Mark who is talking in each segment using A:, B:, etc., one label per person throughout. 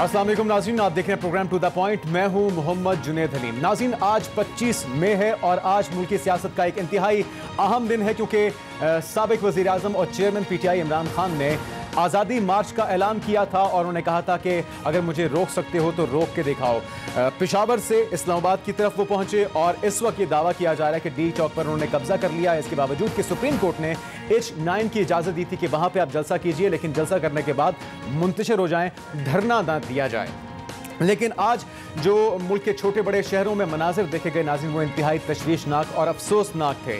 A: अस्सलाम वालेकुम नाज़रीन, आप देख रहे हैं प्रोग्राम टू द पॉइंट। मैं हूं मोहम्मद जुनैद हलीम। नाज़रीन, आज 25 मई है और आज मुल्क की सियासत का एक इंतहाई अहम दिन है, क्योंकि साबिक वज़ीर आज़म और चेयरमैन PTI इमरान खान ने आज़ादी मार्च का ऐलान किया था और उन्होंने कहा था कि अगर मुझे रोक सकते हो तो रोक के दिखाओ। पेशावर से इस्लामाबाद की तरफ वो पहुंचे और इस वक्त ये दावा किया जा रहा है कि डी चौक पर उन्होंने कब्जा कर लिया है। इसके बावजूद कि सुप्रीम कोर्ट ने H9 की इजाज़त दी थी कि वहां पर आप जलसा कीजिए, लेकिन जलसा करने के बाद मुंतशिर हो जाएं, धरना ना दिया जाए। लेकिन आज जो मुल्क के छोटे बड़े शहरों में मनाजिर देखे गए नाज़रीन, वो इंतहाई तशवीशनाक और अफसोसनाक थे।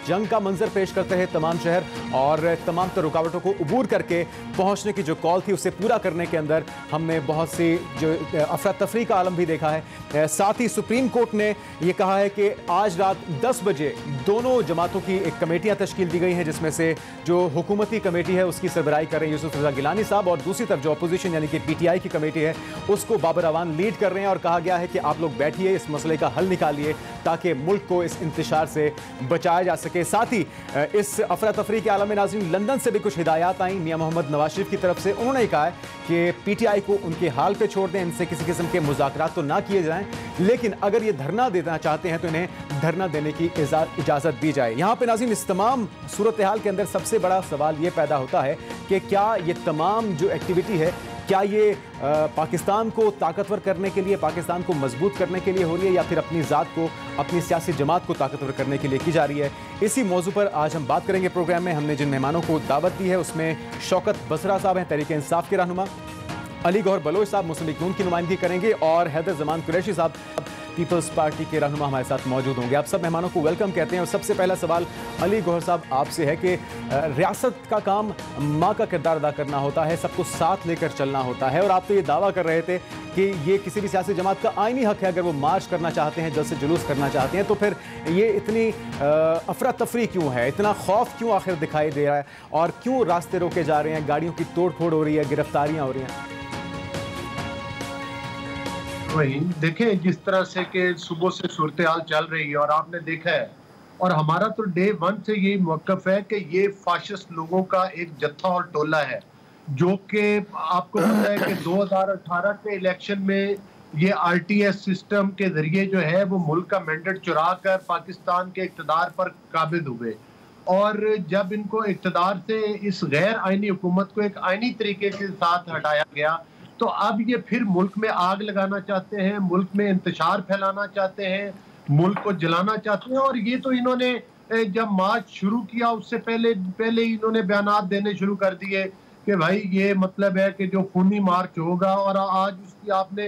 A: जंग का मंजर पेश करते हैं तमाम शहर और तमाम तर रुकावटों को अबूर करके पहुंचने की जो कॉल थी उसे पूरा करने के अंदर हमने बहुत सी जो अफरा तफरी का आलम भी देखा है। साथ ही सुप्रीम कोर्ट ने यह कहा है कि आज रात 10 बजे दोनों जमातों की एक कमेटियां तश्कील दी गई हैं, जिसमें से जो हुकूमती कमेटी है उसकी सरबराही कर रहे हैं यूसुफ रज़ा गिलानी साहब, और दूसरी तरफ जो अपोजिशन यानी कि PTI की कमेटी है उसको बाबर अवान लीड कर रहे हैं। और कहा गया है कि आप लोग बैठिए, इस मसले का हल निकालिए ताकि मुल्क को इस इंतशार से बचाया जा सके। साथ ही इस अफरा तफरी के आलम में नाज़रीन लंदन से भी कुछ हिदायत आई मियां मोहम्मद नवाज शरीफ की तरफ से। उन्होंने कहा है कि PTI को उनके हाल पे छोड़ दें, इनसे किसी किस्म के मुज़ाकरात तो ना किए जाएं, लेकिन अगर ये धरना देना चाहते हैं तो इन्हें धरना देने की इजाज़त दी जाए। यहाँ पे नाज़रीन इस तमाम सूरत हाल के अंदर सबसे बड़ा सवाल ये पैदा होता है कि क्या ये तमाम जो एक्टिविटी है, क्या ये पाकिस्तान को ताकतवर करने के लिए, पाकिस्तान को मजबूत करने के लिए हो रही है, या फिर अपनी ज़ात को, अपनी सियासी जमात को ताकतवर करने के लिए की जा रही है? इसी मौजू पर आज हम बात करेंगे प्रोग्राम में। हमने जिन मेहमानों को दावत दी है उसमें शौकत बसरा साहब हैं, तहरीक इंसाफ के रहनुमा, अली गौहर बलोच साहब मुस्लिम लीग नून की नुमाइंदगी करेंगे, और हैदर जमान कुरैशी साहब पीपल्स पार्टी के रहनुमा हमारे साथ मौजूद होंगे। आप सब मेहमानों को वेलकम कहते हैं। और सबसे पहला सवाल अली गौहर साहब आपसे है कि रियासत का काम माँ का किरदार अदा करना होता है, सबको साथ लेकर चलना होता है, और आप तो ये दावा कर रहे थे कि ये किसी भी सियासी जमात का आईनी हक है, अगर वो मार्च करना चाहते हैं, जल्द से जुलूस करना चाहते हैं, तो फिर ये इतनी अफरा तफरी क्यों है, इतना खौफ क्यों आखिर दिखाई दे रहा है, और क्यों रास्ते रोके जा रहे हैं, गाड़ियों की तोड़ फोड़ हो रही है, गिरफ्तारियाँ हो रही हैं?
B: वही देखें जिस तरह से कि सुबह से सूरत हाल चल रही है, और आपने देखा है, और हमारा तो डे 1 से यही मौक़िफ़ है कि ये फाशिस्ट लोगों का एक जत्था और टोला है, जो कि आपको पता है कि 2018 के इलेक्शन में ये RTS सिस्टम के जरिए जो है वो मुल्क का मैंडेट चुरा कर पाकिस्तान के इक़्तिदार पर काबिज हुए। और जब इनको इक़्तिदार से इस गैर आइनी हुकूमत को एक आइनी तरीके के साथ हटाया गया, तो अब ये फिर मुल्क में आग लगाना चाहते हैं, मुल्क में इंतशार फैलाना चाहते हैं, मुल्क को जलाना चाहते हैं। और ये तो इन्होंने जब मार्च शुरू किया उससे पहले ही इन्होंने बयानात देने शुरू कर दिए कि भाई ये मतलब है कि जो खूनी मार्च होगा, और आज उसकी आपने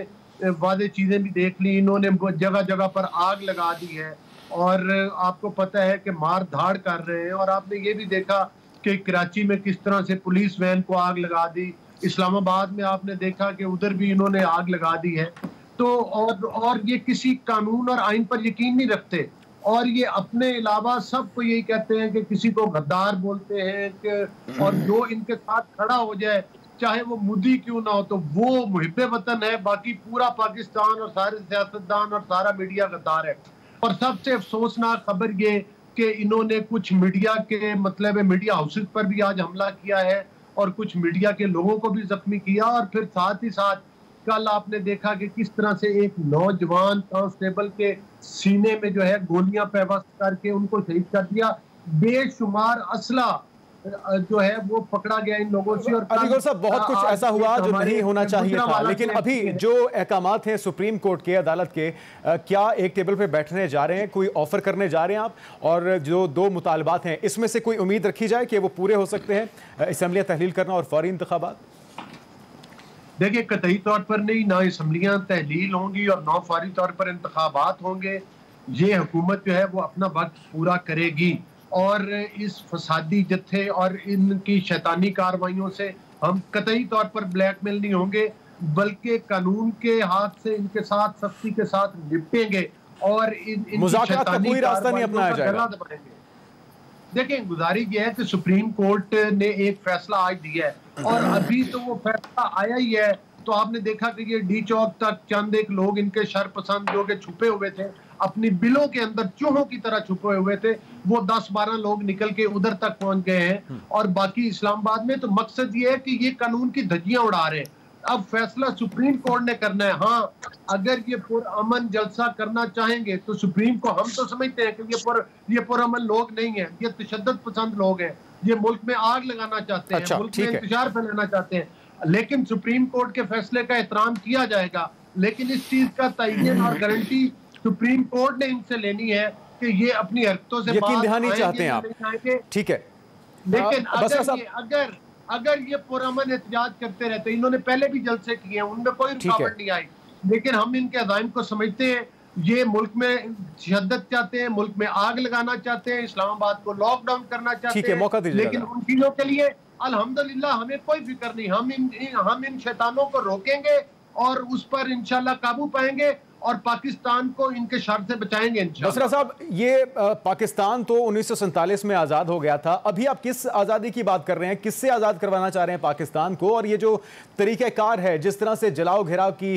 B: वादे चीज़ें भी देख ली, इन्होंने जगह जगह पर आग लगा दी है, और आपको पता है कि मार धाड़ कर रहे हैं। और आपने ये भी देखा कि कराची में किस तरह से पुलिस वैन को आग लगा दी, इस्लामाबाद में आपने देखा कि उधर भी इन्होंने आग लगा दी है। तो और ये किसी कानून और आइन पर यकीन नहीं रखते, और ये अपने अलावा सबको यही कहते हैं कि किसी को गद्दार बोलते हैं कि, और जो इनके साथ खड़ा हो जाए चाहे वो मुद्दी क्यों ना हो तो वो मुहिब्बे वतन है, बाकी पूरा पाकिस्तान और सारे सियासतदान और सारा मीडिया गद्दार है। और सबसे अफसोसनाक खबर ये कि इन्होंने कुछ मीडिया के मतलब मीडिया हाउसेज पर भी आज हमला किया है, और कुछ मीडिया के लोगों को भी जख्मी किया। और फिर साथ ही साथ कल आपने देखा कि किस तरह से एक नौजवान कांस्टेबल के सीने में जो है गोलियां पैवस्त करके उनको शहीद कर दिया। बेशुमार असला जो है वो पकड़ा गया इन लोगों से। और
A: अली गौहर साहब, बहुत कुछ ऐसा हुआ जो नहीं होना चाहिए था, लेकिन अभी जो अहकामात हैं सुप्रीम कोर्ट के, अदालत के, क्या एक टेबल पे बैठने जा रहे हैं, कोई ऑफर करने जा रहे हैं आप? और जो 2 मुतालबात हैं इसमें से कोई उम्मीद रखी जाए कि वो पूरे हो सकते हैं, असम्बलियां तहलील करना और फौरी इंतखाबात?
B: देखिए, कतई तौर पर नहीं, ना असम्बलियां तहलील होंगी और ना फौरी तौर पर इंतखाबात होंगे। ये हुकूमत जो है वो अपना वक्त पूरा करेगी, और इस फसादी जत्थे और इनकी शैतानी कार्रवाइयों से हम कतई तौर पर ब्लैकमेल नहीं होंगे, बल्कि कानून के हाथ से इनके साथ सख्ती के साथ निपटेंगे और इनकी शैतानी कोई रास्ता नहीं अपनाया जाएगा। देखें, गुजारिश ये है कि सुप्रीम कोर्ट ने एक फैसला आज दिया है, और अभी तो वो फैसला आया ही है। तो आपने देखा कि ये डी चौक तक चंद एक लोग इनके शरपसंद जो कि छुपे हुए थे, अपनी बिलों के अंदर चूहों की तरह छुपे हुए थे, वो 10-12 लोग निकल के उधर तक पहुंच गए हैं। और बाकी इस्लामाबाद में तो मकसद ये है कि ये कानून की धज्जियां उड़ा रहे हैं, अब फैसला सुप्रीम कोर्ट ने करना है। हाँ, अगर ये पुरअमन जलसा करना चाहेंगे तो सुप्रीम को, हम तो समझते हैं कि ये पुरअमन लोग नहीं है, ये तशद्दुद पसंद लोग हैं, ये मुल्क में आग लगाना चाहते हैं, मुल्क में इंतजार फैलाना चाहते हैं। लेकिन सुप्रीम कोर्ट के फैसले का एहतराम किया जाएगा, लेकिन इस चीज का तयन और गारंटी सुप्रीम कोर्ट ने इनसे लेनी है कि ये अपनी हरकतों से
A: यकीन दहानी चाहते हैं आप। ठीक है,
B: लेकिन अगर ये पुरअमन एहतजाज करते रहते, इन्होंने पहले भी जलसे किए हैं, उनमें कोई रुकावट नहीं आई, लेकिन हम इनके अज़ाइम को समझते हैं। ये मुल्क में शद्दत चाहते हैं, मुल्क में आग लगाना चाहते हैं, इस्लामाबाद को लॉकडाउन करना चाहते हैं, लेकिन उन चीजों के लिए अल्हम्दुलिल्लाह हमें कोई फिक्र नहीं। हम इन शैतानों को रोकेंगे और उस पर इंशाल्लाह काबू पाएंगे और पाकिस्तान को इनके शर से बचाएंगे इंशाल्लाह।
A: बसरा साहब, ये पाकिस्तान तो 1947 में आज़ाद हो गया था, अभी आप किस आज़ादी की बात कर रहे हैं? किससे आज़ाद करवाना चाह रहे हैं पाकिस्तान को? और ये जो तरीक़ेकार है, जिस तरह से जलाओ घेराव की,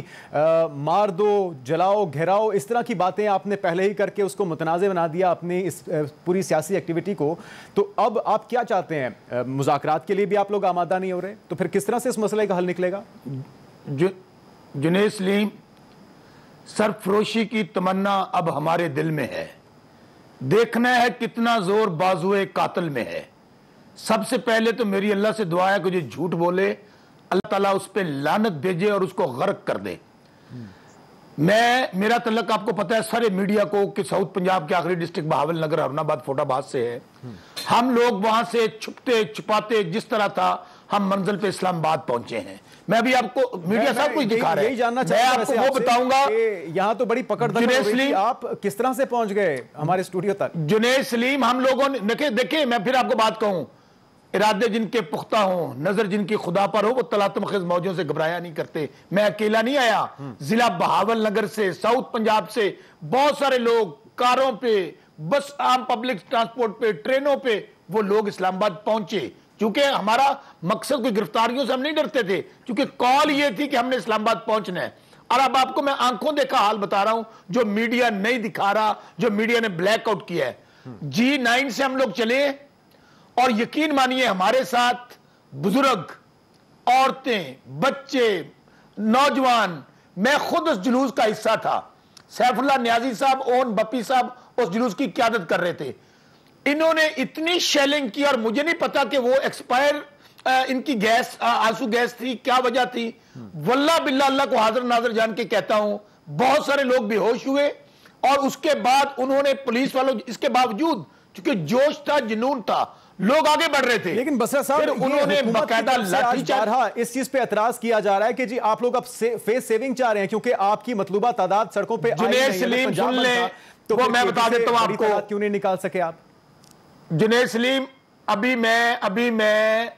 A: मार दो, जलाओ घेराओ, इस तरह की बातें आपने पहले ही करके उसको मुतनाज़ बना दिया अपनी इस पूरी सियासी एक्टिविटी को, तो अब आप क्या चाहते हैं? मुज़ाकरात के लिए भी आप लोग आमादा नहीं हो रहे, तो फिर किस तरह से इस मसले का हल निकलेगा?
C: जुनैद सलीम, सरफरोशी की तमन्ना अब हमारे दिल में है। देखना है कितना जोर बाजुए कातिल में है। सबसे पहले तो मेरी अल्लाह से दुआ है कि जो झूठ बोले अल्लाह ताला उस पर लानत भेजे और उसको गर्क कर दे। मेरा तल्लक आपको पता है सारे मीडिया को कि साउथ पंजाब के आखिरी डिस्ट्रिक्ट बहावल नगर अरनाबाद फोटाबाद से है। हम लोग वहां से छुपते छुपाते जिस तरह था हम मंजिल पे इस्लामाबाद पहुंचे हैं। मैं अभी आपको मीडिया सब कुछ दिखा रहा है, मैं आपको वो बताऊंगा।
A: यहाँ तो बड़ी पकड़ सलीम, आप किस तरह से पहुंच गए हमारे स्टूडियो तक?
C: जुनैद सलीम, हम लोगों ने देखिए, मैं फिर आपको बात कहूं, इरादे जिनके पुख्ता हों, नजर जिनकी खुदा पर हो, वो तलातमखेज मौजों से घबराया नहीं करते। मैं अकेला नहीं आया, जिला बहावल नगर से, साउथ पंजाब से बहुत सारे लोग कारों पे, बस आम पब्लिक ट्रांसपोर्ट पे, ट्रेनों पे वो लोग इस्लामाबाद पहुंचे। क्योंकि हमारा मकसद कोई गिरफ्तारियों से हम नहीं डरते थे, क्योंकि कॉल ये थी कि हमने इस्लामाबाद पहुंचना है। और अब आपको मैं आंखों देखा हाल बता रहा हूं, जो मीडिया नहीं दिखा रहा, जो मीडिया ने ब्लैकआउट किया है। G9 से हम लोग चले और यकीन मानिए हमारे साथ बुजुर्ग, औरतें, बच्चे, नौजवान, मैं खुद उस जुलूस का हिस्सा था। सैफुल्लाह न्याजी साहब, ओन बप्पी साहब उस जुलूस की क़यादत कर रहे थे। इन्होंने इतनी शेलिंग की और मुझे नहीं पता कि वो एक्सपायर इनकी गैस, आंसू गैस थी, क्या वजह थी। वल्लाह बिल्लाह, अल्लाह को हाजिर नाजिर जान के कहता हूं, बहुत सारे लोग बेहोश हुए और उसके बाद उन्होंने पुलिस वालों, इसके बावजूद क्योंकि जोश था, जुनून था, लोग आगे बढ़ रहे थे।
A: लेकिन बसरा साहब,
C: उन्होंने बाकायदा लाठीचार्ज,
A: इस चीज पे एतराज किया जा रहा है कि जी आप लोग अब फेस सेविंग चाह रहे हैं क्योंकि आपकी मतलूबा तादाद सड़कों पे
C: जुनैद सलीम सुन ले, तो वो मैं बता देता हूं आपको,
A: क्यों नहीं निकाल सके आप?
C: जुनैद सलीम, अभी मैं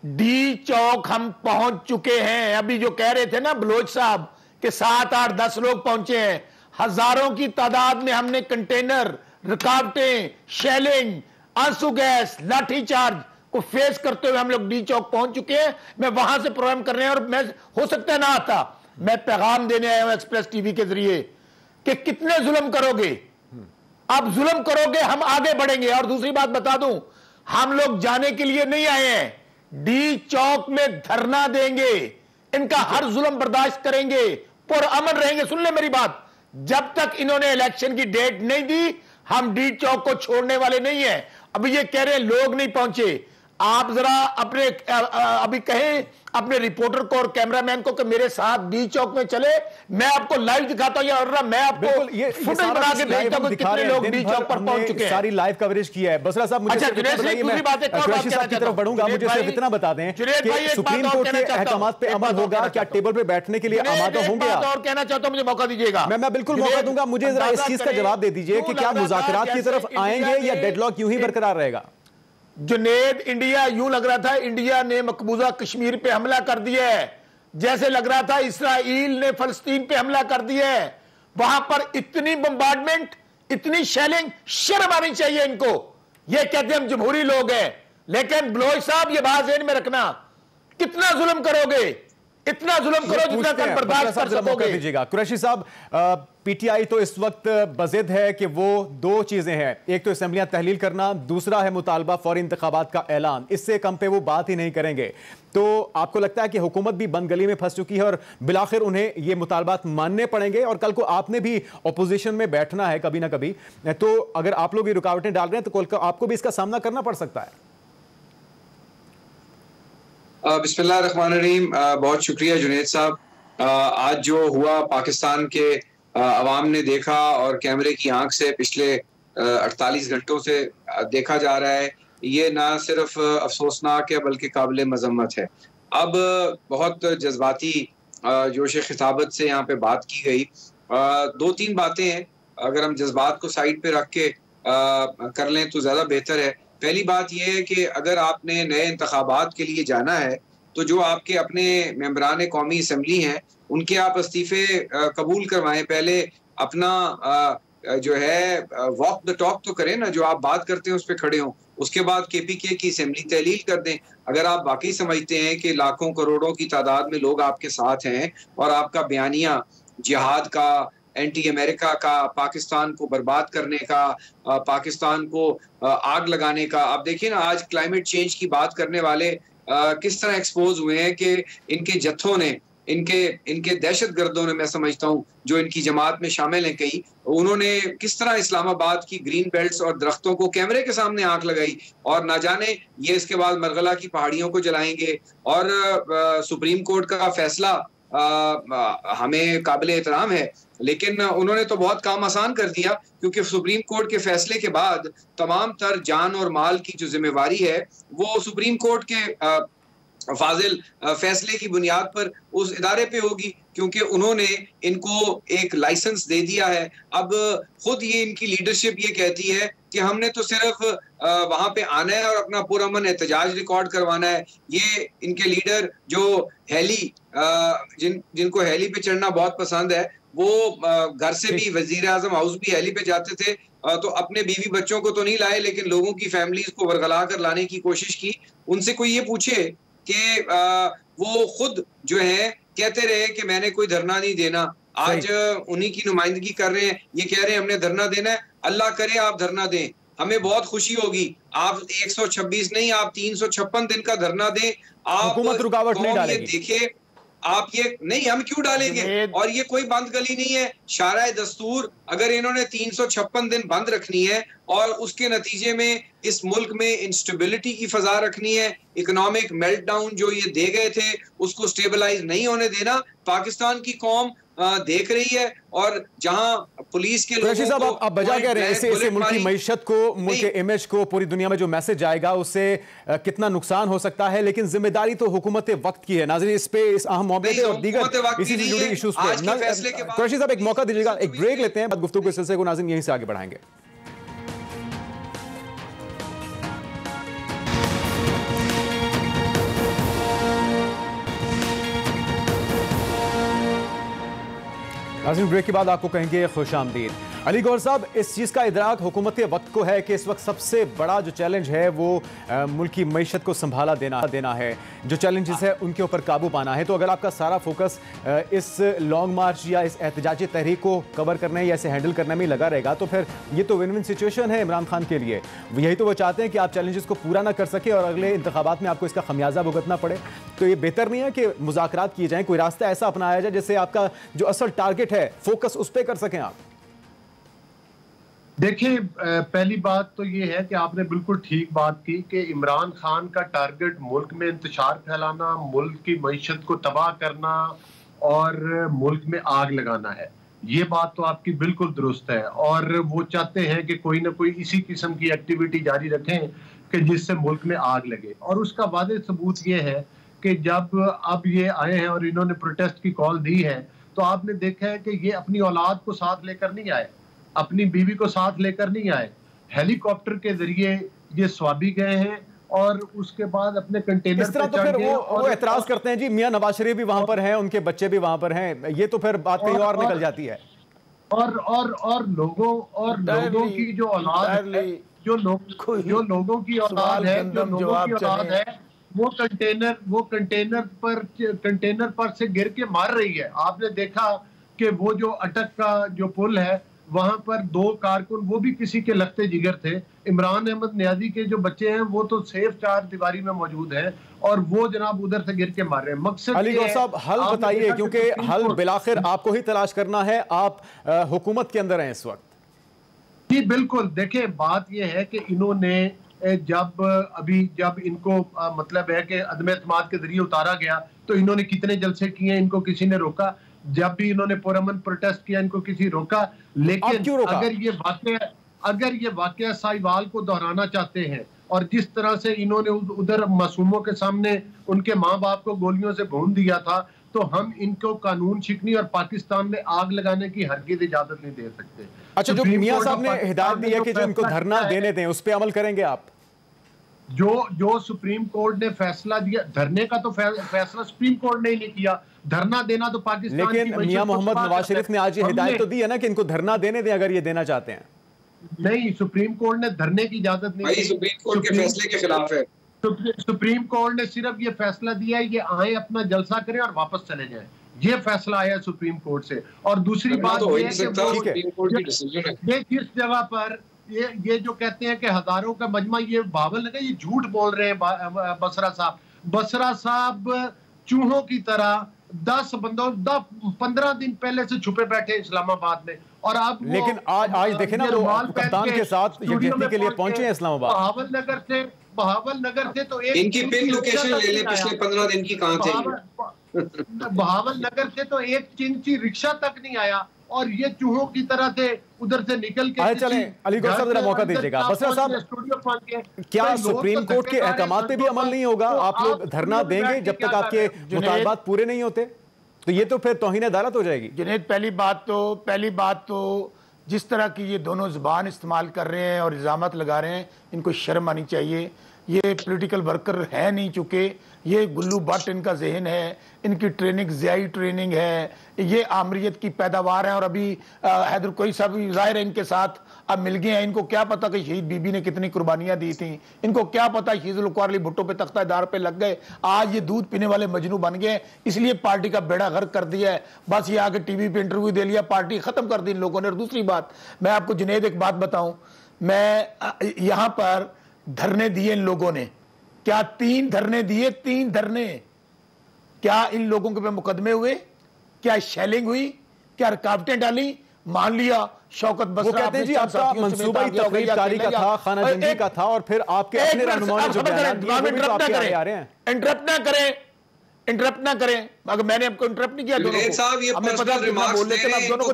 C: डी चौक हम पहुंच चुके हैं। अभी जो कह रहे थे ना बलोच साहब कि 7, 8, 10 लोग पहुंचे हैं, हजारों की तादाद में हमने कंटेनर, रुकावटें, शेलिंग, आंसू गैस, लाठीचार्ज को फेस करते हुए हम लोग डी चौक पहुंच चुके हैं। मैं वहां से प्रोग्राम कर रहे हैं और मैं हो सकता है ना आता, मैं पैगाम देने आया हूं एक्सप्रेस टीवी के जरिए कि कितने जुल्म करोगे, आप जुल्म करोगे, हम आगे बढ़ेंगे। और दूसरी बात बता दूं, हम लोग जाने के लिए नहीं आए हैं, डी चौक में धरना देंगे, इनका हर जुल्म बर्दाश्त करेंगे, पुरअमन रहेंगे। सुन ले मेरी बात, जब तक इन्होंने इलेक्शन की डेट नहीं दी हम डी चौक को छोड़ने वाले नहीं हैं। अभी ये कह रहे हैं लोग नहीं पहुंचे, आप जरा अपने अभी कहें अपने रिपोर्टर को और कैमरामैन को कि मेरे साथ डी चौक में चले, मैं आपको लाइव दिखाता हूं। और मैं आपको फुटेज बना के भेजता हूं कितने लोग डी चौक पर पहुंच चुके हैं।
A: सारी लाइव कवरेज किया है। बसरा साहब, मुझे दूसरी बात की तरफ बढ़ूंगा, मुझे सिर्फ इतना बता दें कि सुप्रीम कोर्ट के अहकामात पे अमल होगा, क्या टेबल पे बैठने के लिए आमादा होंगे?
C: और कहना चाहता हूं, मुझे मौका दीजिएगा।
A: मैं बिल्कुल मौका दूंगा, मुझे जरा इस चीज का जवाब दे दीजिए कि क्या मुज़ाकरात की तरफ आएंगे या डेडलॉक यूं ही बरकरार रहेगा?
C: जुनैद, इंडिया यूं लग रहा था इंडिया ने मकबूजा कश्मीर पे हमला कर दिया है, जैसे लग रहा था इसराइल ने फलस्तीन पे हमला कर दिया है। वहां पर इतनी बम्बार्डमेंट, इतनी शेलिंग, शर्म आनी चाहिए इनको। ये कहते हैं हम जमहूरी लोग हैं, लेकिन बलोच साहब ये बात ज़हन में रखना, कितना जुल्म करोगे, इतना जुल्म करो जितना कल बर्दाश्त कर सकोगे।
A: कुरैशी साहब, पीटीआई तो इस वक्त बज़िद है कि वो दो चीजें हैं, एक तो असेंबलियां तहलील करना, दूसरा है मुतालबा फौरी इंतखाबात का ऐलान। इससे कम पे वो बात ही नहीं करेंगे। तो आपको लगता है कि हुकूमत भी बंद गली में फंस चुकी है और बिलाखिर उन्हें ये मुतालबात मानने पड़ेंगे, और कल को आपने भी अपोजिशन में बैठना है कभी ना कभी, तो अगर आप लोग ये रुकावटें डाल रहे हैं तो कल को आपको भी इसका सामना करना पड़ सकता है।
D: बिस्मिल्लाहिर्रहमानिर्रहीम। बहुत शुक्रिया जुनैद साहब। आज जो हुआ पाकिस्तान के अवाम ने देखा और कैमरे की आंख से पिछले 48 घंटों से देखा जा रहा है, ये ना सिर्फ अफसोसनाक है बल्कि काबिल मजम्मत है। अब बहुत जज्बाती जोश खिताबत से यहाँ पे बात की गई। दो तीन बातें हैं, अगर हम जज्बात को साइड पे रख के कर लें तो ज़्यादा बेहतर है। पहली बात यह है कि अगर आपने नए इंतखाबात के लिए जाना है तो जो आपके अपने मेंबरान कौमी असम्बली हैं उनके आप इस्तीफ़े कबूल करवाएं। पहले अपना जो है वॉक द टॉक तो करें ना, जो आप बात करते हैं उस पर खड़े हों। उसके बाद केपीके की असम्बली तहलील कर दें। अगर आप वाकई समझते हैं कि लाखों करोड़ों की तादाद में लोग आपके साथ हैं और आपका बयानिया जिहाद का, एंटी अमेरिका का, पाकिस्तान को बर्बाद करने का, पाकिस्तान को आग लगाने का, आप देखिए ना आज क्लाइमेट चेंज की बात करने वाले किस तरह एक्सपोज हुए हैं कि इनके जत्थों ने, इनके दहशतगर्दों ने, मैं समझता हूँ जो इनकी जमात में शामिल हैं कई, उन्होंने किस तरह इस्लामाबाद की ग्रीन बेल्ट्स और दरख्तों को कैमरे के सामने आंख लगाई, और ना जाने ये इसके बाद मरगला की पहाड़ियों को जलाएंगे। और सुप्रीम कोर्ट का फैसला हमें काबिल एहतराम है, लेकिन उन्होंने तो बहुत काम आसान कर दिया, क्योंकि सुप्रीम कोर्ट के फैसले के बाद तमाम तर जान और माल की जो जिम्मेवारी है वो सुप्रीम कोर्ट के फाजिल फैसले की बुनियाद पर उस इदारे पे होगी, क्योंकि उन्होंने इनको एक लाइसेंस दे दिया है। अब खुद ये इनकी लीडरशिप ये कहती है कि हमने तो सिर्फ वहां पे आना है और अपना पुरअमन एहतजाज रिकॉर्ड करवाना है। ये इनके लीडर जो हेली जिनको हेली पे चढ़ना बहुत पसंद है, वो घर से भी, वजीर आजम हाउस भी हेली पे जाते थे, तो अपने बीवी बच्चों को तो नहीं लाए लेकिन लोगों की फैमिलीज को बरगला कर लाने की कोशिश की। उनसे कोई ये पूछे कि वो खुद जो है कहते रहे कि मैंने कोई धरना नहीं देना, आज उन्हीं की नुमाइंदगी कर रहे हैं, ये कह रहे हैं हमने धरना देना है। अल्लाह करे आप धरना दें, हमें बहुत खुशी होगी। आप 126 नहीं, आप 356 दिन का धरना दें। आप
A: हुकूमत रुकावट नहीं डालेगी।
D: देखिए आप ये नहीं, हम क्यों डालेंगे? और ये कोई बंद गली नहीं है। शाराए दस्तूर अगर इन्होंने 356 दिन बंद रखनी है और उसके नतीजे में इस मुल्क में इंस्टेबिलिटी की फजा रखनी है, इकोनॉमिक मेल्टडाउन जो ये दे गए थे उसको स्टेबलाइज नहीं होने देना, पाकिस्तान की कौम देख रही है। और जहां पुलिस के लोगों
A: साहब आप बजा कह रहे हैं, इससे मुल्क की मईशत को, मुल्क के इमेज को, पूरी दुनिया में जो मैसेज जाएगा उससे कितना नुकसान हो सकता है, लेकिन जिम्मेदारी तो हुकूमत वक्त की है। नाज़रीन, इस पे, इस अहम मामले पे और दीगर इसी से जुड़ी इश्यूज पे कुरैशी साहब एक मौका दीजिएगा, एक ब्रेक लेते हैं, बाद गुफ्तगू के सिलसिले को नाज़रीन यहीं से आगे बढ़ाएंगे। नाज़रीन, ब्रेक के बाद आपको कहेंगे खुश आमदीद। अली गौहर साहब, इस चीज़ का इदराक हुकूमत वक्त को है कि इस वक्त सबसे बड़ा जो चैलेंज है वो मुल्क की मईशत को संभाला देना है, जो चैलेंजेस है उनके ऊपर काबू पाना है। तो अगर आपका सारा फोकस इस लॉन्ग मार्च या इस एहतजाजी तहरीक को कवर करने या इसे हैंडल करने में लगा रहेगा तो फिर ये तो विन विन सिचुएशन है इमरान खान के लिए। यही तो वो चाहते हैं कि आप चैलेंजेस को पूरा ना कर सके और अगले इंतखाबात में आपको इसका खमियाजा भुगतना पड़े। तो ये बेहतर नहीं है कि मुज़ाकरात किए जाएँ, कोई रास्ता ऐसा अपनाया जाए जिससे आपका जो असल टारगेट है फोकस उस पर कर सकें आप?
B: देखिए, पहली बात तो ये है कि आपने बिल्कुल ठीक बात की कि इमरान खान का टारगेट मुल्क में इंतशार फैलाना, मुल्क की मईशत को तबाह करना और मुल्क में आग लगाना है। ये बात तो आपकी बिल्कुल दुरुस्त है, और वो चाहते हैं कि कोई ना कोई इसी किस्म की एक्टिविटी जारी रखें कि जिससे मुल्क में आग लगे। और उसका वादे सबूत ये है कि जब अब ये आए हैं और इन्होंने प्रोटेस्ट की कॉल दी है, तो आपने देखा है कि ये अपनी औलाद को साथ लेकर नहीं आए, अपनी बीवी को साथ लेकर नहीं आए, हेलीकॉप्टर के जरिए ये स्वाबी गए हैं और उसके बाद अपने कंटेनर
A: इस तरह तो फिर वो एतराज करते हैं जी, मियां नवाज शरीफ भी वहां पर हैं, उनके बच्चे भी वहां पर हैं, ये तो फिर बात कहीं और निकल जाती है।
B: और लोगों की जो औलाद है, जो लोगों की औलाद है, वो कंटेनर पर से गिर के मार रही है। आपने देखा कि वो जो अटक का जो पुल है वहां पर 2 कारकुन वो भी किसी के लगते जिगर थे। इमरान अहमद नियाजी के जो बच्चे हैं वो तो सेफ 4 दीवारी में मौजूद हैं और वो जनाब उधर से गिर के मार रहे हैं। मकसद
A: अली गौहर साहब हल बताइए, क्योंकि हल बिलाखिर आपको ही तलाश करना है, आप हुकूमत के अंदर हैं इस वक्त।
B: जी बिल्कुल, देखिए बात यह है कि इन्होंने जब इनको मतलब है कि अदम एतमाद के जरिए उतारा गया तो इन्होंने कितने जलसे किए, इनको किसी ने रोका? जब भी इन्होंने पुरअमन प्रोटेस्ट किया इनको किसी रोका? लेकिन अगर ये वाकया साहिवाल को दोहराना चाहते हैं और जिस तरह से इन्होंने उधर मासूमों के सामने उनके माँ बाप को गोलियों से भून दिया था, तो हम इनको कानून शिकनी और पाकिस्तान में आग लगाने की हरगिज़ इजाजत नहीं दे सकते।
A: अच्छा, जो मियां साहब ने हिदायत दी है कि जो इनको धरना देने दें, उस पर अमल करेंगे आप?
B: जो सुप्रीम कोर्ट ने फैसला दिया, धरने का तो फैसला सुप्रीम कोर्ट ने ही नहीं किया, धरना देना तो पाकिस्तान।
A: लेकिन मियां मोहम्मद नवाज शरीफ ने आज ये हिदायत तो दी है ना कि इनको धरना देने दें अगर ये देना चाहते हैं।
B: नहीं, सुप्रीम कोर्ट ने धरने की इजाजत नहीं दी,
D: सुप्रीम कोर्ट के फैसले के खिलाफ है।
B: सुप्रीम कोर्ट ने सिर्फ ये फैसला दिया है, ये आए अपना जलसा करें और वापस चले जाएं, ये फैसला आया सुप्रीम कोर्ट से। और दूसरी बात ये है कि जिस जगह पर ये जो कहते हैं कि हजारों का मजमा, ये बावल नगर, ये झूठ बोल रहे हैं बसरा साहब। बसरा साहब चूहों की तरह 10 बंदों 15 दिन पहले से छुपे बैठे इस्लामाबाद में, और अब
A: लेकिन आज देखे ना वो कप्तान के साथ यकजहती के लिए पहुंचे हैं इस्लामाबाद।
B: बहावल नगर से तो एक
D: इनकी पिन लोकेशन ले ले पिछले 15 दिन की कहां थे।
B: बहावल नगर से तो एक चिंची रिक्शा तक नहीं आया और ये चूहों की तरह से उधर से निकल के।
A: चलें अली गौहर साहब जरा मौका दीजिएगा। बसरा साहब, क्या सुप्रीम कोर्ट के अहकामात पे भी अमल नहीं होगा? आप लोग धरना देंगे जब तक आपके मुतालबात पूरे नहीं होते? तो ये तो फिर तौहीन अदालत हो जाएगी।
C: जुनैद, पहली बात तो जिस तरह की ये दोनों ज़बान इस्तेमाल कर रहे हैं और इल्ज़ामात लगा रहे हैं, इनको शर्म आनी चाहिए। ये पॉलिटिकल वर्कर है नहीं, चुके ये गुल्लू बट इनका जहन है, इनकी ट्रेनिंग ज़ियाई ट्रेनिंग है, ये आमरीत की पैदावार है। और अभी हैदर कोई साहब ज़ाहिर है इनके साथ अब मिल गए हैं। इनको क्या पता कि शहीद बीबी ने कितनी कुर्बानियां दी थी, इनको क्या पता शीज़ुल भुट्टो पे तख्तादार पे लग गए, आज ये दूध पीने वाले मजनू बन गए, इसलिए पार्टी का बेड़ा गर्क कर दिया है। बस ये आके टीवी पे इंटरव्यू दे लिया, पार्टी खत्म कर दी इन लोगों ने। और दूसरी बात, मैं आपको जुनैद एक बात बताऊं, मैं यहां पर धरने दिए इन लोगों ने, क्या 3 धरने दिए, 3 धरने, क्या इन लोगों के पे मुकदमे हुए? क्या शेलिंग हुई? क्या रुकावटें डाली? मान लिया शौकत बसरा,
A: वो कहते हैं जी आपका मंसूबा तकरीबकारी का था, खाना जंगी का था, और फिर आपके अपने रहनुमाओं ने जो बयान दिए वो भी तो आपके आगे आ रहे हैं।
C: इंटरप्ट ना करें। अगर मैंने आपको इंटरप्ट नहीं किया, दोनों को बोल लेते, मैं दोनों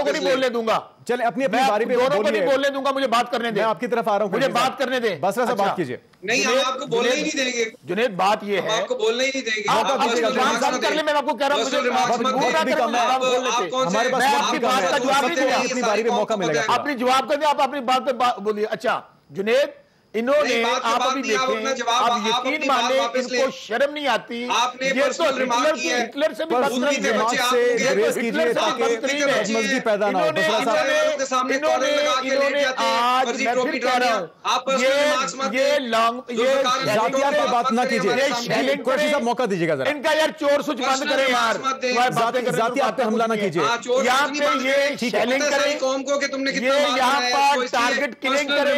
C: को नहीं बोलने दूंगा।
A: चले अपनी बारी पे
C: दोनों को नहीं बोलने दूंगा, मुझे बात करने दे।
A: मैं आपकी तरफ आ रहा हूं,
C: मुझे बात करने दे।
A: बसरा साहब बात कीजिए।
D: नहीं, हम आपको बोलने ही नहीं देंगे
C: जुनैद, बात ये है,
D: आपको बोलने ही नहीं देंगे।
C: आप कर ले, मैं आपको कह रहा हूं,
A: हमारे पास
C: आपकी बात का जवाब नहीं दिया,
A: अपनी बारी पे मौका मिलेगा।
C: अपनी जवाब कर दे, आप अपनी बात पे बोलिए। अच्छा जुनैद, इन्होंने आप अभी देखें, आप यकीन माने इनको शर्म नहीं आती। ये तो हिटलर से भी
A: बदतमीजी पैदा ना हो।
C: इन्होंने आज मैं फिर कह रहा हूं, ये
A: बात ना कीजिए, मौका दीजिएगा जरा।
C: इनका यार चोर सुच बंद करें यार,
A: जाती आप पे हमला ना कीजिए।
C: यहाँ पे ये शेलिंग करें, ये यहाँ पर टारगेट किलिंग करें,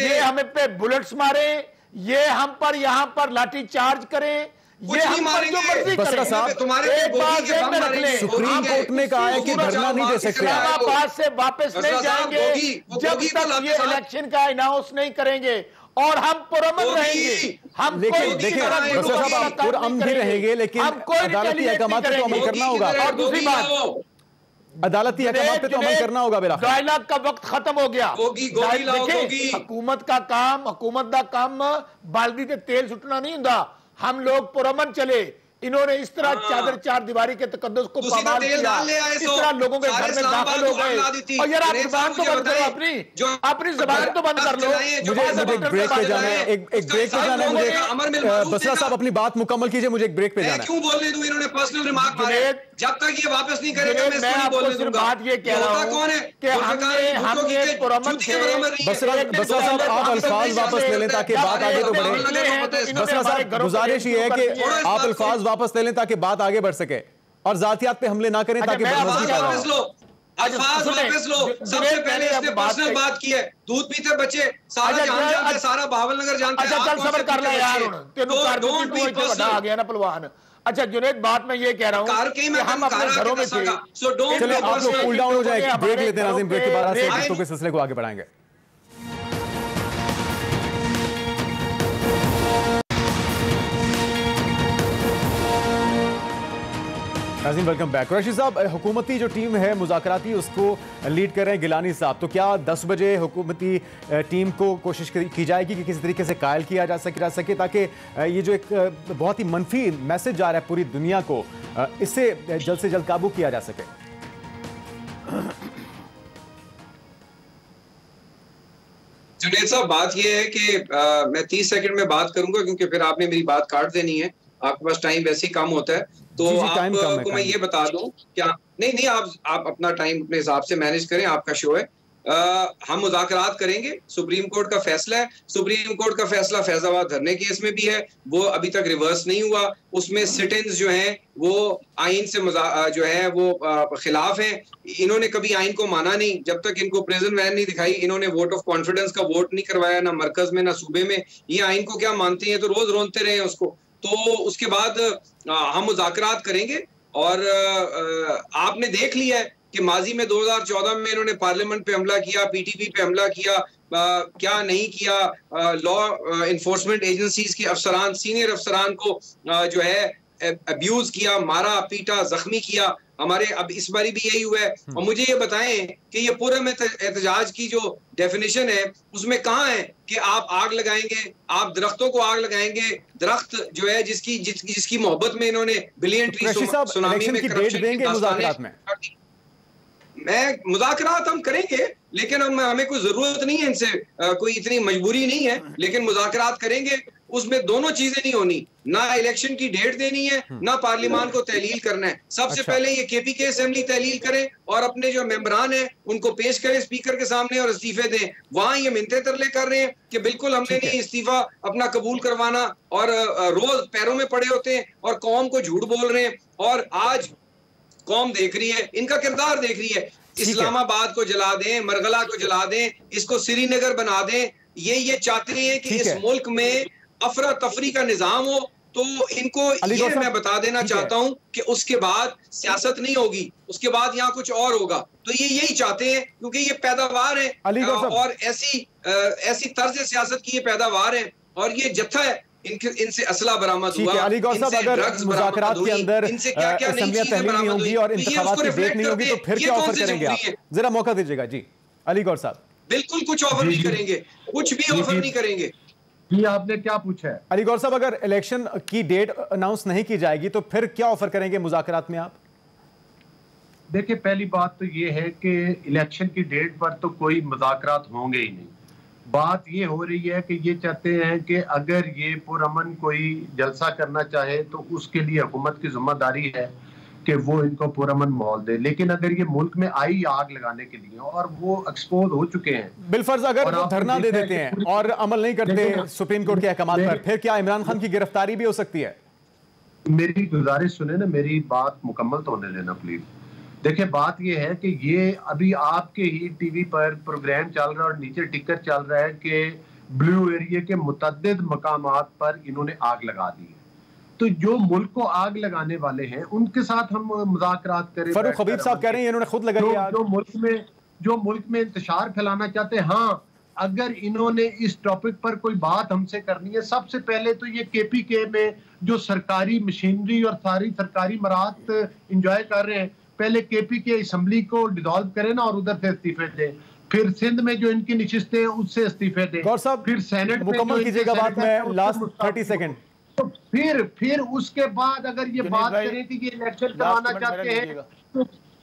C: ये हमें पे बुलेट्स मारे, ये हम पर यहाँ पर लाठी चार्ज करें, ये हम पर जो मर्जी
A: बसरा साहब,
C: एक बात ध्यान में रख लें,
A: सुप्रीम कोर्ट ने कहा है कि धरना नहीं दे सकते।
C: इस्लामाबाद से वापस नहीं जाएंगे जब तक ये इलेक्शन का अनाउंस नहीं करेंगे, और हम पुरअमन रहेंगे। हम
A: लेकिन देखिए बसरा साहब, आप पुरअमन भी रहेंगे, लेकिन अदालती अहकामात पे तो अमल करना होगा।
C: और दूसरी बात,
A: अदालती अहकामात पे तो अमल करना होगा। मेरा
C: डायलॉग का वक्त खत्म हो गया। देखिए, हुकूमत का काम बाल्दी से तेल सुटना नहीं होता। हम लोग पुरअमन चले, इन्होंने इस तरह चार दीवारी के तकद्दुस को पामाल किया, इस तरह लोगों के घर में दाखिल हो गए। और यार आप जुबान तो बंद करो, अपनी जुबान तो बंद कर लो।
A: मुझे ब्रेक पे जाना है, एक ब्रेक पे जाना है मुझे। बसरा साहब अपनी बात मुकम्मल कीजिए, मुझे एक ब्रेक पे जाना है।
D: क्यों बोलने दूं? इन्होंने पर्सनल रिमार्क मारे, जब तक ये वापस नहीं करेगा मैं
C: मैं आपको सिर्फ बात ये कह रहा हूं कि हमने पुरअमन से।
A: बसरा साहब, आप अल्फाज वापस ले लें ताकि बात आगे तो बढ़े। बसरा साहब, गुजारिश ये है कि आप अल्फाज वापस ले लें ताकि बात आगे बढ़ सके। और जातियात पे हमले ना करें ताकि बदमज़गी पैदा हो।
D: अल्फाज वापस लो। सबसे पहले इसने पर्सनल बात की है, दूध पीते बच्चे सारा जहां जानते हैं, सारा भावलनगर जानते हैं।
C: अच्छा चल सबर कर ले यार, डोंट बी पर्सनल आ गया ना पहलवान। अच्छा जुनैद, बात मैं ये कह रहा हूं कि हम अपने घरों में थे।
A: चलिए आप लोग कूल डाउन हो जाए, ब्रेक लेते हैं नाज़रीन, ब्रेक के बाद से के सिलसिले को आगे बढ़ाएंगे। नाज़रीन वेलकम बैक। कुरैशी साहब, हुकूमती जो टीम है मुज़ाकराती उसको लीड कर रहे हैं गिलानी साहब, तो क्या 10 बजे हुकूमती टीम को कोशिश की जाएगी कि किसी तरीके से कायल किया जा सके ताकि ये जो एक बहुत ही मनफी मैसेज जा रहा है पूरी दुनिया को, इससे जल्द से जल्द काबू किया जा सके?
D: जुनैद साहब, बात यह है कि मैं 30 सेकंड में बात करूंगा क्योंकि फिर आपने मेरी बात काट देनी है, आपके पास टाइम वैसे ही कम होता है। तो आपको मैं ये बता दूं, क्या नहीं आप अपना टाइम अपने हिसाब से मैनेज करें, आपका शो है। हम मुज़ाकरात करेंगे, सुप्रीम कोर्ट का फैसला है। सुप्रीम कोर्ट का फैसला फैजाबाद धरने केस में भी है, वो अभी तक रिवर्स नहीं हुआ। उसमें सिटिंग्स जो हैं वो आइन से जो है वो खिलाफ हैं। इन्होंने कभी आइन को माना नहीं, जब तक इनको प्रिजन वैन नहीं दिखाई, इन्होंने वोट ऑफ कॉन्फिडेंस का वोट नहीं करवाया, ना मरकज में ना सूबे में। ये आइन को क्या मानते हैं, तो रोज रोनते रहे उसको। तो उसके बाद हम मुज़ाकरात करेंगे। और आपने देख लिया है कि माजी में 2014 में इन्होंने पार्लियामेंट पे हमला किया, पीटीपी पे हमला किया, क्या नहीं किया। लॉ इन्फोर्समेंट एजेंसीज के अफसरान, सीनियर अफसरान को जो है अब्यूज किया, मारा पीटा, जख्मी किया। हमारे अब इस बारी भी यही हुआ है। और मुझे ये बताएं कि ये पूरे में एहतजाज की जो डेफिनेशन है उसमें कहाँ है कि आप आग लगाएंगे, आप दरख्तों को आग लगाएंगे। दरख्त जो है जिसकी मोहब्बत में इन्होंने बिलियन ट्री सुनामी में मैं मुज़ाकरात हम करेंगे, लेकिन हमें कोई जरूरत नहीं है इनसे, कोई इतनी मजबूरी नहीं है, लेकिन मुज़ाकरात करेंगे। उसमें दोनों चीजें नहीं होनी, ना इलेक्शन की डेट देनी है, ना पार्लियामान को तहलील करना है। सबसे पहले ये केपीके असेंबली तहलील करें और अपने जो मेंबरान हैं उनको पेश करें स्पीकर के सामने और इस्तीफे दें। वहां ये मिन्नतें तरले कर रहे हैं कि बिल्कुल हमने नहीं इस्तीफा अपना कबूल करवाना, और रोज पैरों में पड़े होते हैं और कौम को झूठ बोल रहे हैं। और आज कौम देख रही है, इनका किरदार देख रही है। इस्लामाबाद को जला दें, मरगला को जला दें, इसको श्रीनगर बना दें। ये चाहते हैं कि इस मुल्क में अफरा तफरी का निजाम हो। तो इनको ये मैं बता देना चाहता हूं कि उसके बाद सियासत नहीं होगी, उसके बाद यहाँ कुछ और होगा। तो ये यही चाहते हैं क्योंकि ये पैदावार है और ऐसी तर्ज सियासत की ये पैदावार है और ये जत्था है। इनसे असला बरामद हुआ।
A: अली गौर साहब, अगर मुज़ाकरात के अंदर असेंबलियां तहलील नहीं होंगी और इंतखाबात की डेट नहीं होगी तो फिर क्या ऑफर करेंगे आप? जरा मौका दीजिएगा जी अली गौर साहब।
D: बिल्कुल कुछ ऑफर नहीं करेंगे, कुछ भी ऑफर नहीं करेंगे।
B: जी आपने क्या पूछा है?
A: अली गौर साहब, अगर इलेक्शन की डेट अनाउंस नहीं की जाएगी तो फिर क्या ऑफर करेंगे मुज़ाकरात में आप?
B: देखिए, पहली बात तो ये है कि इलेक्शन की डेट पर तो कोई मुज़ाकरात होंगे ही नहीं। बात ये हो रही है कि ये चाहते हैं कि अगर ये पुरअमन कोई जलसा करना चाहे तो उसके लिए हुकूमत की जिम्मेदारी है कि वो इनको पुरअमन माहौल दे। लेकिन अगर ये मुल्क में आई आग लगाने के लिए और वो एक्सपोज हो चुके हैं,
A: बिलफर्ज अगर वो धरना दे देते हैं और अमल नहीं करते सुप्रीम कोर्ट के अहकामात पर, फिर क्या इमरान खान की गिरफ्तारी भी हो सकती है?
B: मेरी गुजारिश सुने ना, मेरी बात मुकम्मल तो होने देना प्लीज। देखिए, बात यह है कि ये अभी आपके ही टीवी पर प्रोग्राम चल रहा है और नीचे टिकर चल रहा है कि ब्लू एरिया के मुतअद्दिद मकामात पर इन्होंने आग लगा दी है। तो जो मुल्क को आग लगाने वाले हैं उनके साथ हम मुज़ाकरात करें।
A: फरूक हबीब साहब कह रहे हैं इन्होंने खुद लगाई आग।
B: जो मुल्क में इंतशार फैलाना चाहते हैं, हाँ, अगर इन्होंने इस टॉपिक पर कोई बात हमसे करनी है, सबसे पहले तो ये केपीके में जो सरकारी मशीनरी और सारी सरकारी मराहत इंजॉय कर रहे हैं, पहले केपीके असेंबली को डिसॉल्व करें ना और उधर से इस्तीफे दें। फिर सिंध में जो इनकी नशिस्तें हैं उससे इस्तीफे दें।
A: फिर सेनेट मुकम्मल कीजिएगा बात में लास्ट 30 सेकंड।
B: तो फिर उसके बाद अगर ये बात करें कि ये इलेक्शन करवाना चाहते हैं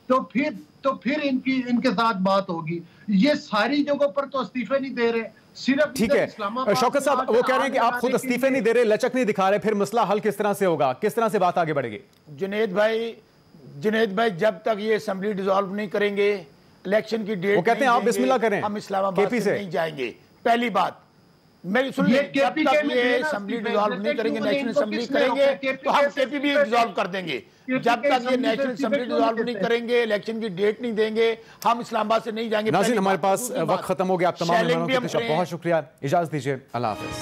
B: तो फिर इनके साथ बात होगी। ये सारी जगहों पर तो इस्तीफे नहीं दे रहे, सिर्फ
A: ठीक है। शौकत साहब वो कह रहे हैं कि आप खुद इस्तीफे नहीं दे रहे, लचक नहीं दिखा रहे, फिर मसला हल किस तरह से होगा, किस तरह से बात आगे बढ़ेगी?
C: जुनैद भाई, जब तक ये असेंबली डिसॉल्व नहीं करेंगे, इलेक्शन की डेट
A: वो कहते हैं आप बिस्मिल्लाह करें,
C: हम इस्लामाबाद से नहीं जाएंगे। पहली बात। मेरी सुन
B: ये
C: जब
B: KPK
C: तक
B: में
C: ये
B: देना
C: असेंबली
B: स्टीफन,
C: डिसॉल्व नहीं करेंगे, नेशनल असेंबली करेंगे तो हम केपीपी डिसॉल्व कर देंगे। जब तक ये नेशनल असेंबली डिसॉल्व नहीं करेंगे, इलेक्शन की डेट नहीं देंगे, हम इस्लामाबाद से नहीं जाएंगे।
A: नाज़रीन, हमारे पास वक्त खत्म हो गया। आप तमाम मेहमानों का बहुत शुक्रिया। इजाजत दीजिए, अल्लाह हाफिज।